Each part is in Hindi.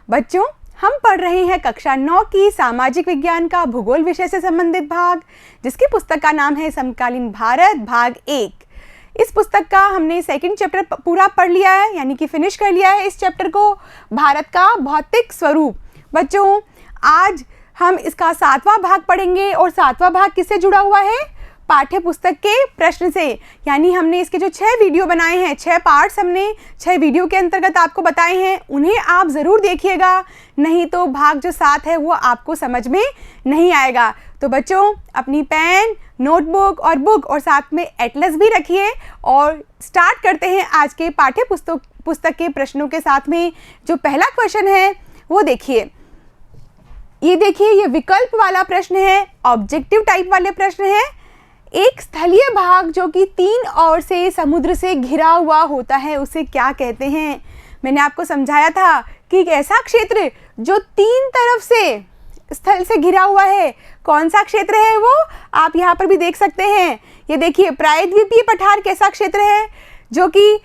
बच्चों, हम पढ़ रहे हैं कक्षा 9 की सामाजिक विज्ञान का भूगोल विषय से संबंधित भाग, जिसकी पुस्तक का नाम है समकालीन भारत भाग 1। इस पुस्तक का हमने सेकंड चैप्टर पूरा पढ़ लिया है, यानी कि फिनिश कर लिया है इस चैप्टर को, भारत का भौतिक स्वरूप। बच्चों, आज हम इसका 7वां भाग पढ़ेंगे और 7वां भाग किससे जुड़ा हुआ है? पाठ्य पुस्तक के प्रश्न से। यानी हमने इसके जो 6 वीडियो बनाए हैं, 6 पार्ट्स हमने 6 वीडियो के अंतर्गत आपको बताए हैं, उन्हें आप ज़रूर देखिएगा, नहीं तो भाग जो 7 है वो आपको समझ में नहीं आएगा। तो बच्चों, अपनी पेन, नोटबुक और बुक और साथ में एटलस भी रखिए और स्टार्ट करते हैं आज के पाठ्य पुस्तक के प्रश्नों के साथ में। जो पहला क्वेश्चन है वो देखिए, ये देखिए, ये विकल्प वाला प्रश्न है, ऑब्जेक्टिव टाइप वाले प्रश्न है। एक स्थलीय भाग जो कि 3 ओर से समुद्र से घिरा हुआ होता है, उसे क्या कहते हैं? मैंने आपको समझाया था कि एक ऐसा क्षेत्र जो 3 तरफ से स्थल से घिरा हुआ है, कौन सा क्षेत्र है वो आप यहाँ पर भी देख सकते हैं। ये देखिए, प्रायद्वीपीय पठार कैसा क्षेत्र है, जो कि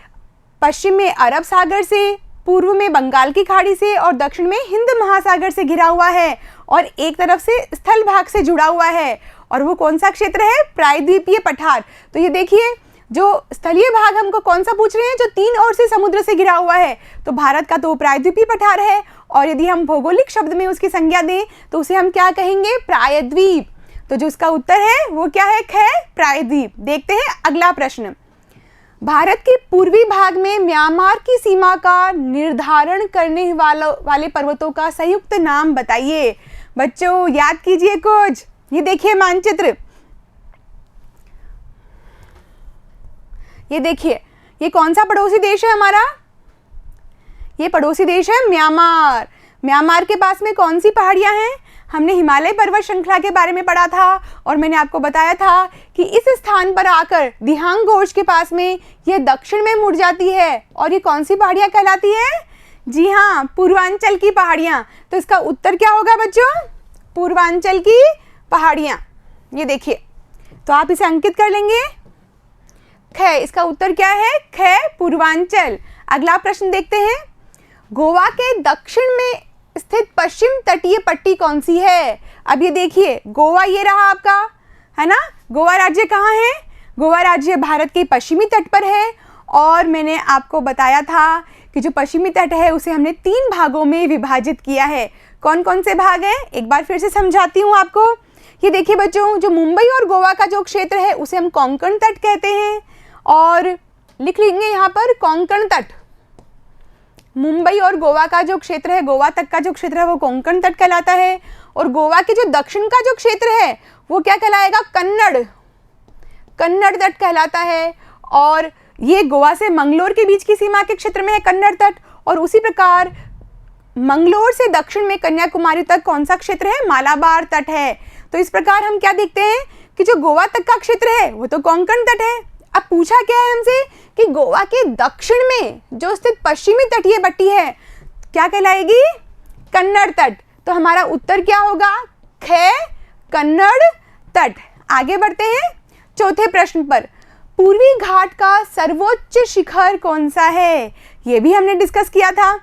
पश्चिम में अरब सागर से, पूर्व में बंगाल की खाड़ी से और दक्षिण में हिंद महासागर से घिरा हुआ है और एक तरफ से स्थल भाग से जुड़ा हुआ है, और वो कौन सा क्षेत्र है? प्रायद्वीपीय पठार। तो ये देखिए, जो स्थलीय भाग हमको कौन सा पूछ रहे हैं, जो 3 ओर से समुद्र से घिरा हुआ है, तो भारत का तो प्रायद्वीपीय पठार है। और यदि हम भौगोलिक शब्द में उसकी संज्ञा दें तो उसे हम क्या कहेंगे? प्रायद्वीप। तो जो इसका उत्तर है वो क्या है? ख, प्रायद्वीप। देखते हैं अगला प्रश्न। भारत के पूर्वी भाग में म्यांमार की सीमा का निर्धारण करने वाले पर्वतों का संयुक्त नाम बताइए। बच्चों, याद कीजिए कुछ। ये देखिए मानचित्र, ये देखिए, ये कौन सा पड़ोसी देश है हमारा? ये पड़ोसी देश है म्यांमार। म्यांमार के पास में कौन सी पहाड़ियां हैं? हमने हिमालय पर्वत श्रृंखला के बारे में पढ़ा था और मैंने आपको बताया था कि इस स्थान पर आकर दिहांग गोर्ज के पास में यह दक्षिण में मुड़ जाती है और ये कौन सी पहाड़ियां कहलाती है? जी हाँ, पूर्वांचल की पहाड़ियां। तो इसका उत्तर क्या होगा बच्चों? पूर्वांचल की पहाड़ियां। ये देखिए, तो आप इसे अंकित कर लेंगे। ख, इसका उत्तर क्या है? ख, पूर्वांचल। अगला प्रश्न देखते हैं। गोवा के दक्षिण में स्थित पश्चिम तटीय पट्टी कौन सी है? अब ये देखिए, गोवा ये रहा आपका, है ना। गोवा राज्य कहाँ है? गोवा राज्य भारत के पश्चिमी तट पर है और मैंने आपको बताया था कि जो पश्चिमी तट है उसे हमने 3 भागों में विभाजित किया है। कौन कौन से भाग हैं? एक बार फिर से समझाती हूँ आपको। ये देखिए बच्चों, जो मुंबई और गोवा का जो क्षेत्र है उसे हम कोंकण तट कहते हैं, और लिख लेंगे यहाँ पर कोंकण तट। मुंबई और गोवा का जो क्षेत्र है, गोवा तक का जो क्षेत्र है वो कोंकण तट कहलाता है, और गोवा के जो दक्षिण का जो क्षेत्र है वो क्या कहलाएगा? कन्नड़ तट कहलाता है। और ये गोवा से मंगलोर के बीच की सीमा के क्षेत्र में है कन्नड़ तट, और उसी प्रकार मंगलोर से दक्षिण में कन्याकुमारी तक कौन सा क्षेत्र है? मालाबार तट है। तो इस प्रकार हम क्या देखते हैं कि जो गोवा तक का क्षेत्र है वो तो कोंकण तट है। अब पूछा क्या है हमसे कि गोवा के दक्षिण में जो स्थित पश्चिमी तटीय पट्टी है क्या कहलाएगी? कन्नड़ तट। तो हमारा उत्तर क्या होगा? ख, कन्नड़ तट। आगे बढ़ते हैं चौथे प्रश्न पर। पूर्वी घाट का सर्वोच्च शिखर कौन सा है? ये भी हमने डिस्कस किया था।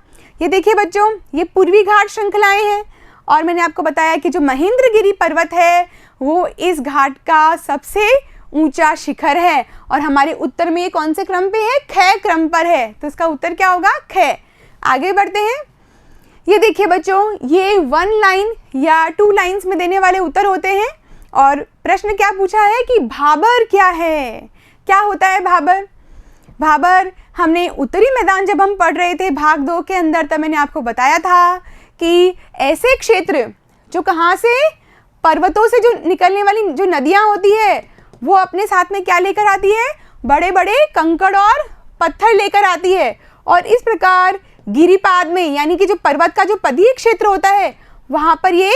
ये देखिए बच्चों, ये पूर्वी घाट श्रृंखलाएं हैं और मैंने आपको बताया कि जो महेंद्रगिरी पर्वत है वो इस घाट का सबसे ऊंचा शिखर है, और हमारे उत्तर में ये कौन से क्रम पे है? ख क्रम पर है। तो इसका उत्तर क्या होगा? ख। आगे बढ़ते हैं। ये देखिए बच्चों, ये 1 लाइन या 2 लाइंस में देने वाले उत्तर होते हैं, और प्रश्न क्या पूछा है कि भाबर क्या है? क्या होता है भाबर? भाबर हमने उत्तरी मैदान जब हम पढ़ रहे थे भाग 2 के अंदर, तब मैंने आपको बताया था कि ऐसे क्षेत्र जो कहाँ से, पर्वतों से जो निकलने वाली जो नदियाँ होती है वो अपने साथ में क्या लेकर आती है? बड़े बड़े कंकड़ और पत्थर लेकर आती है, और इस प्रकार गिरिपाद में, यानी कि जो पर्वत का जो पदीय क्षेत्र होता है वहाँ पर ये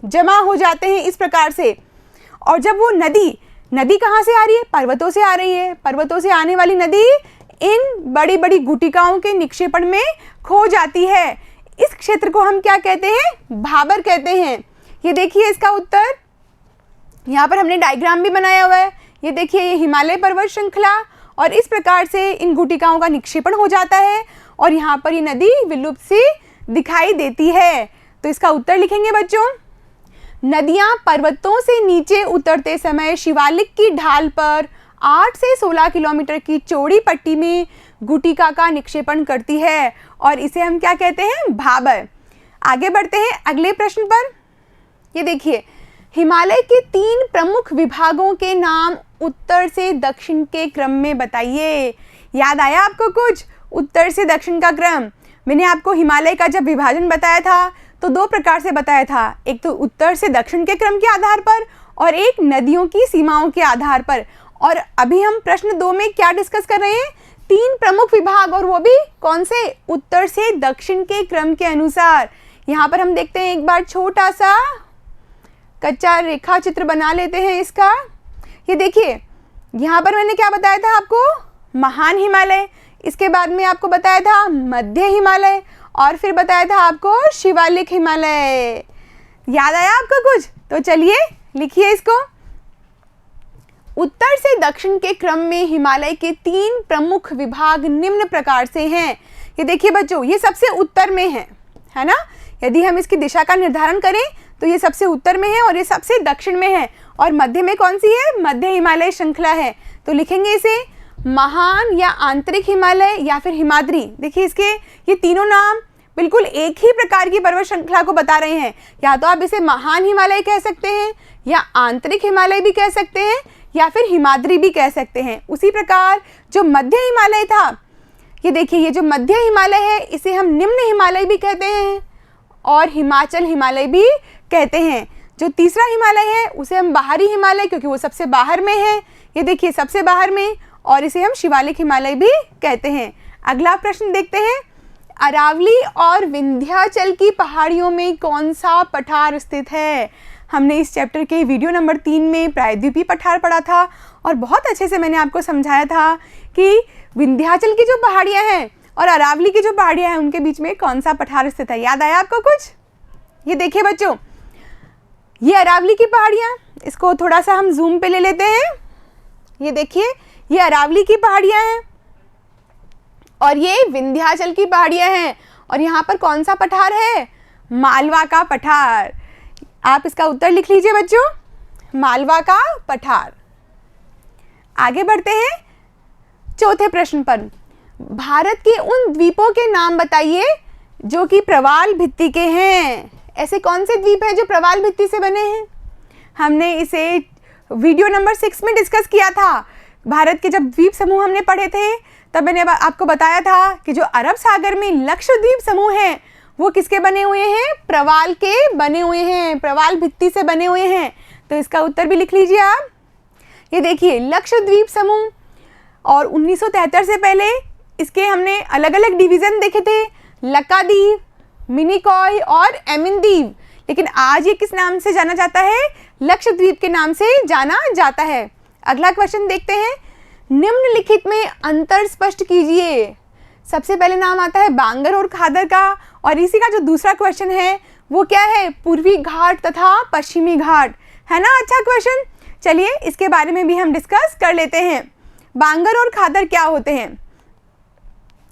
जमा हो जाते हैं इस प्रकार से। और जब वो नदी कहाँ से आ रही है? पर्वतों से आ रही है। पर्वतों से आने वाली नदी इन बड़ी बड़ी गुटिकाओं के निक्षेपण में खो जाती है। इस क्षेत्र को हम क्या कहते हैं? भाबर कहते हैं। ये देखिए इसका उत्तर, यहाँ पर हमने डायग्राम भी बनाया हुआ है। ये देखिए, ये हिमालय पर्वत श्रृंखला, और इस प्रकार से इन गुटिकाओं का निक्षेपण हो जाता है और यहाँ पर ये नदी विलुप्त सी दिखाई देती है। तो इसका उत्तर लिखेंगे बच्चों, नदियां पर्वतों से नीचे उतरते समय शिवालिक की ढाल पर 8 से 16 किलोमीटर की चौड़ी पट्टी में गुटिका का निक्षेपण करती है और इसे हम क्या कहते हैं, भाबर। आगे बढ़ते हैं अगले प्रश्न पर। ये देखिए, हिमालय के 3 प्रमुख विभागों के नाम उत्तर से दक्षिण के क्रम में बताइए। याद आया आपको कुछ उत्तर से दक्षिण का क्रम? मैंने आपको हिमालय का जब विभाजन बताया था तो 2 प्रकार से बताया था, एक तो उत्तर से दक्षिण के क्रम के आधार पर और एक नदियों की सीमाओं के आधार पर। और अभी हम प्रश्न 2 में क्या डिस्कस कर रहे हैं, 3 प्रमुख विभाग, और वो भी कौन से, उत्तर से दक्षिण के क्रम के अनुसार। यहाँ पर हम देखते हैं, एक बार छोटा सा कच्चा रेखा चित्र बना लेते हैं इसका। ये देखिए, यहाँ पर मैंने क्या बताया था आपको, महान हिमालय, इसके बाद में आपको बताया था मध्य हिमालय, और फिर बताया था आपको शिवालिक हिमालय। याद आया आपको कुछ? तो चलिए लिखिए इसको। उत्तर से दक्षिण के क्रम में हिमालय के 3 प्रमुख विभाग निम्न प्रकार से हैं। ये देखिए बच्चों, ये सबसे उत्तर में है ना। यदि हम इसकी दिशा का निर्धारण करें तो ये सबसे उत्तर में है और ये सबसे दक्षिण में है, और मध्य में कौन सी है, मध्य हिमालय श्रृंखला है। तो लिखेंगे इसे महान या आंतरिक हिमालय या फिर हिमाद्री। देखिए इसके ये तीनों नाम बिल्कुल एक ही प्रकार की पर्वत श्रृंखला को बता रहे हैं। या तो आप इसे महान हिमालय कह सकते हैं, या आंतरिक हिमालय भी कह सकते हैं, या फिर हिमाद्री भी कह सकते हैं। उसी प्रकार जो मध्य हिमालय था, ये देखिए, ये जो मध्य हिमालय है इसे हम निम्न हिमालय भी कहते हैं और हिमाचल हिमालय भी कहते हैं। जो तीसरा हिमालय है उसे हम बाहरी हिमालय, क्योंकि वो सबसे बाहर में है, ये देखिए सबसे बाहर में, और इसे हम शिवालिक हिमालय भी कहते हैं। अगला प्रश्न देखते हैं, अरावली और विंध्याचल की पहाड़ियों में कौन सा पठार स्थित है। हमने इस चैप्टर के वीडियो नंबर 3 में प्रायद्वीपीय पठार पढ़ा था और बहुत अच्छे से मैंने आपको समझाया था कि विंध्याचल की जो पहाड़ियाँ हैं और अरावली की जो पहाड़ियाँ हैं उनके बीच में कौन सा पठार स्थित है। याद आया आपको कुछ? ये देखिए बच्चों, ये अरावली की पहाड़ियाँ, इसको थोड़ा सा हम जूम पे ले लेते हैं। ये देखिए, ये अरावली की पहाड़ियाँ हैं और ये विंध्याचल की पहाड़ियाँ हैं, और यहाँ पर कौन सा पठार है, मालवा का पठार। आप इसका उत्तर लिख लीजिए बच्चों, मालवा का पठार। आगे बढ़ते हैं चौथे प्रश्न पर। भारत के उन द्वीपों के नाम बताइए जो कि प्रवाल भित्ति के हैं। ऐसे कौन से द्वीप हैं जो प्रवाल भित्ति से बने हैं? हमने इसे वीडियो नंबर 6 में डिस्कस किया था। भारत के जब द्वीप समूह हमने पढ़े थे तब मैंने आपको बताया था कि जो अरब सागर में लक्षद्वीप समूह हैं वो किसके बने हुए हैं, प्रवाल के बने हुए हैं, प्रवाल भित्ति से बने हुए हैं। तो इसका उत्तर भी लिख लीजिए आप। ये देखिए, लक्षद्वीप समूह, और 1973 से पहले इसके हमने अलग अलग डिवीज़न देखे थे, लक्काद्वीप, मिनिकॉय और एमिनद्वीप, लेकिन आज ये किस नाम से जाना जाता है, लक्षद्वीप के नाम से जाना जाता है। अगला क्वेश्चन देखते हैं, निम्नलिखित में अंतर स्पष्ट कीजिए। सबसे पहले नाम आता है बांगर और खादर का, और इसी का जो दूसरा क्वेश्चन है वो क्या है, पूर्वी घाट तथा पश्चिमी घाट, है ना। अच्छा क्वेश्चन, चलिए इसके बारे में भी हम डिस्कस कर लेते हैं। बांगर और खादर क्या होते हैं?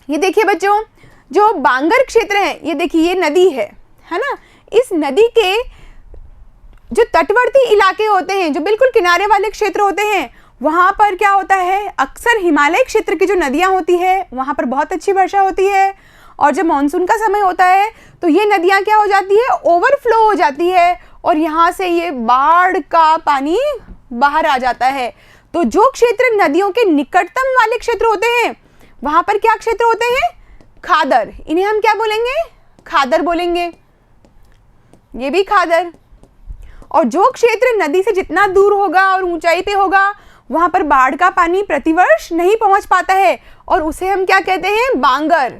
ये देखिए बच्चों, जो बांगर क्षेत्र है, ये देखिए ये नदी है ना। इस नदी के जो तटवर्ती इलाके होते हैं, जो बिल्कुल किनारे वाले क्षेत्र होते हैं, वहाँ पर क्या होता है, अक्सर हिमालय क्षेत्र की जो नदियाँ होती है वहाँ पर बहुत अच्छी वर्षा होती है, और जब मानसून का समय होता है तो ये नदियाँ क्या हो जाती है, ओवरफ्लो हो जाती है, और यहाँ से ये बाढ़ का पानी बाहर आ जाता है। तो जो क्षेत्र नदियों के निकटतम वाले क्षेत्र होते हैं वहाँ पर क्या क्षेत्र होते हैं, खादर। इन्हें हम क्या बोलेंगे, खादर बोलेंगे, ये भी खादर। और जो क्षेत्र नदी से जितना दूर होगा और ऊंचाई पे होगा वहाँ पर बाढ़ का पानी प्रतिवर्ष नहीं पहुँच पाता है, और उसे हम क्या कहते हैं, बांगर।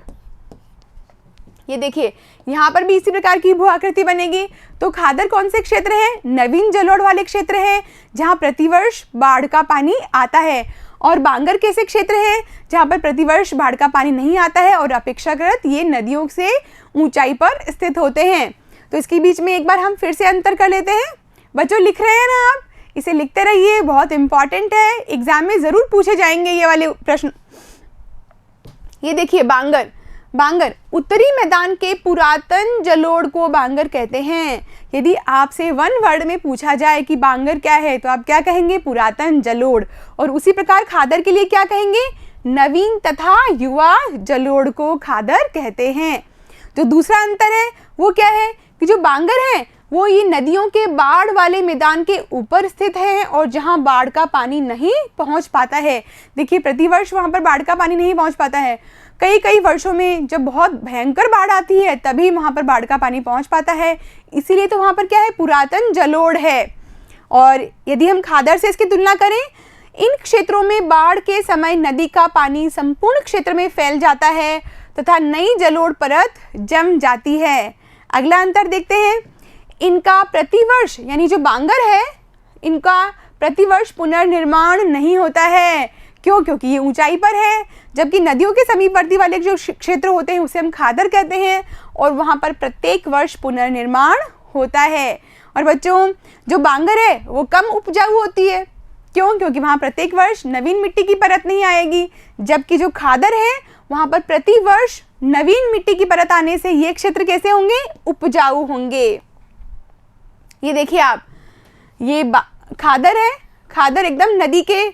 ये देखिए, यहाँ पर भी इसी प्रकार की भू आकृति बनेगी। तो खादर कौन से क्षेत्र है, नवीन जलोढ़ वाले क्षेत्र है जहाँ प्रतिवर्ष बाढ़ का पानी आता है, और बांगर कैसे क्षेत्र है जहाँ पर प्रतिवर्ष बाढ़ का पानी नहीं आता है और अपेक्षाकृत ये नदियों से ऊंचाई पर स्थित होते हैं। तो इसके बीच में एक बार हम फिर से अंतर कर लेते हैं। बच्चों लिख रहे हैं ना आप, इसे लिखते रहिए, बहुत इंपॉर्टेंट है, एग्जाम में ज़रूर पूछे जाएंगे ये वाले प्रश्न। ये देखिए बांगर, बांगर, उत्तरी मैदान के पुरातन जलोढ़ को बांगर कहते हैं। यदि आपसे वन वर्ड में पूछा जाए कि बांगर क्या है तो आप क्या कहेंगे? पुरातन जलोढ़। और उसी प्रकार खादर के लिए क्या कहेंगे? नवीन तथा युवा जलोढ़ को खादर कहते हैं। जो दूसरा अंतर है वो क्या है कि जो बांगर है वो ये नदियों के बाढ़ वाले मैदान के ऊपर स्थित है और जहाँ बाढ़ का पानी नहीं पहुँच पाता है। देखिए, प्रतिवर्ष वहाँ पर बाढ़ का पानी नहीं पहुँच पाता है। कई वर्षों में जब बहुत भयंकर बाढ़ आती है तभी वहाँ पर बाढ़ का पानी पहुँच पाता है, इसीलिए तो वहाँ पर क्या है? पुरातन जलोढ़ है। और यदि हम खादर से इसकी तुलना करें, इन क्षेत्रों में बाढ़ के समय नदी का पानी संपूर्ण क्षेत्र में फैल जाता है तथा नई जलोढ़ परत जम जाती है। अगला अंतर देखते हैं। इनका प्रतिवर्ष, यानी जो बांगर है, इनका प्रतिवर्ष पुनर्निर्माण नहीं होता है। क्यों? क्योंकि ये ऊंचाई पर है, जबकि नदियों के समीपवर्ती वाले जो क्षेत्र होते हैं उसे हम खादर कहते हैं और वहाँ पर प्रत्येक वर्ष पुनर्निर्माण होता है। और बच्चों, जो बांगर है वो कम उपजाऊ होती है। क्यों? क्योंकि वहाँ प्रत्येक वर्ष नवीन मिट्टी की परत नहीं आएगी, जबकि जो खादर है वहाँ पर प्रति वर्ष नवीन मिट्टी की परत आने से ये क्षेत्र कैसे होंगे? उपजाऊ होंगे। ये देखिए आप, ये खादर है, खादर एकदम नदी के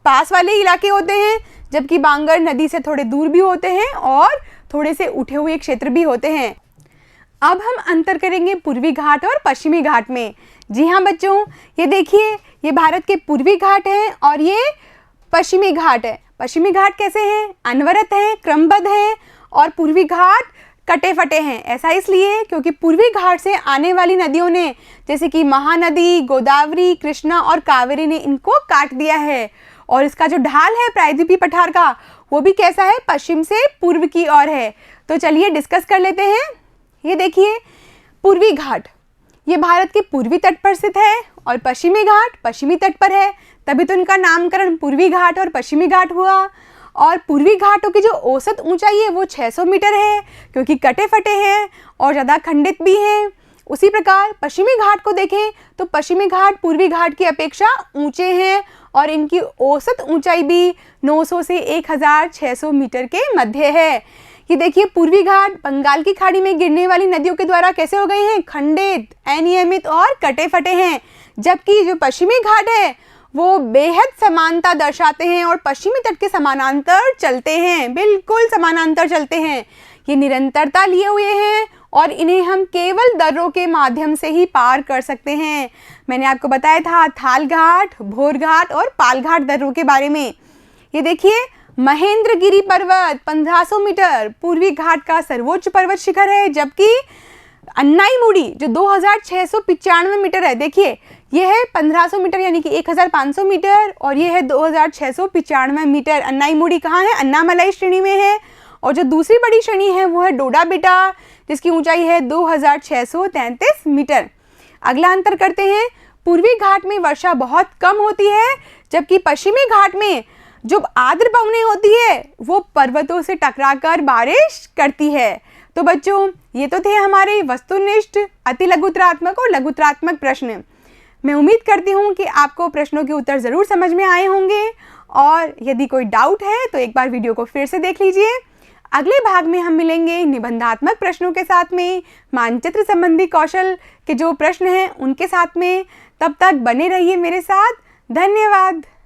पास वाले इलाके होते हैं, जबकि बांगर नदी से थोड़े दूर भी होते हैं और थोड़े से उठे हुए क्षेत्र भी होते हैं। अब हम अंतर करेंगे पूर्वी घाट और पश्चिमी घाट में। जी हाँ बच्चों, ये देखिए, ये भारत के पूर्वी घाट हैं और ये पश्चिमी घाट है। पश्चिमी घाट कैसे हैं? अनवरत हैं, क्रमबद्ध हैं और पूर्वी घाट कटे फटे हैं। ऐसा इसलिए क्योंकि पूर्वी घाट से आने वाली नदियों ने, जैसे कि महानदी, गोदावरी, कृष्णा और कावेरी ने इनको काट दिया है। और इसका जो ढाल है प्रायद्वीपीय पठार का, वो भी कैसा है? पश्चिम से पूर्व की ओर है। तो चलिए डिस्कस कर लेते हैं। ये देखिए, पूर्वी घाट ये भारत के पूर्वी तट पर स्थित है और पश्चिमी घाट पश्चिमी तट पर है, तभी तो इनका नामकरण पूर्वी घाट और पश्चिमी घाट हुआ। और पूर्वी घाटों की जो औसत ऊंचाई है वो 600 मीटर है, क्योंकि कटे फटे हैं और ज़्यादा खंडित भी हैं। उसी प्रकार पश्चिमी घाट को देखें तो पश्चिमी घाट पूर्वी घाट की अपेक्षा ऊंचे हैं और इनकी औसत ऊंचाई भी 900 से 1600 मीटर के मध्य है। ये देखिए, पूर्वी घाट बंगाल की खाड़ी में गिरने वाली नदियों के द्वारा कैसे हो गए हैं? खंडित, अनियमित और कटे फटे हैं, जबकि जो पश्चिमी घाट है वो बेहद समानता दर्शाते हैं और पश्चिमी तट के समानांतर चलते हैं, बिल्कुल समानांतर चलते हैं। ये निरंतरता लिए हुए हैं और इन्हें हम केवल दर्रों के माध्यम से ही पार कर सकते हैं। मैंने आपको बताया था थाल घाट, भोर घाट और पाल घाट दर्रों के बारे में। ये देखिए, महेंद्रगिरी पर्वत 1500 मीटर पूर्वी घाट का सर्वोच्च पर्वत शिखर है, जबकि अन्नाईमुड़ी जो 2695 मीटर है, देखिए ये है 1500 मीटर यानी कि 1500 मीटर और ये है 2695 मीटर। अन्नाईमुड़ी कहाँ है? अन्नामलाई श्रेणी में है। और जो दूसरी बड़ी श्रेणी है वो है डोडा बेटा, जिसकी ऊंचाई है 2633 मीटर। अगला अंतर करते हैं। पूर्वी घाट में वर्षा बहुत कम होती है, जबकि पश्चिमी घाट में जो आर्द्र पवनें होती है वो पर्वतों से टकराकर बारिश करती है। तो बच्चों, ये तो थे हमारे वस्तुनिष्ठ, अति लघुतरात्मक और लघुतरात्मक प्रश्न। मैं उम्मीद करती हूँ कि आपको प्रश्नों के उत्तर ज़रूर समझ में आए होंगे और यदि कोई डाउट है तो एक बार वीडियो को फिर से देख लीजिए। अगले भाग में हम मिलेंगे निबंधात्मक प्रश्नों के साथ में, मानचित्र संबंधी कौशल के जो प्रश्न हैं उनके साथ में। तब तक बने रहिए मेरे साथ। धन्यवाद।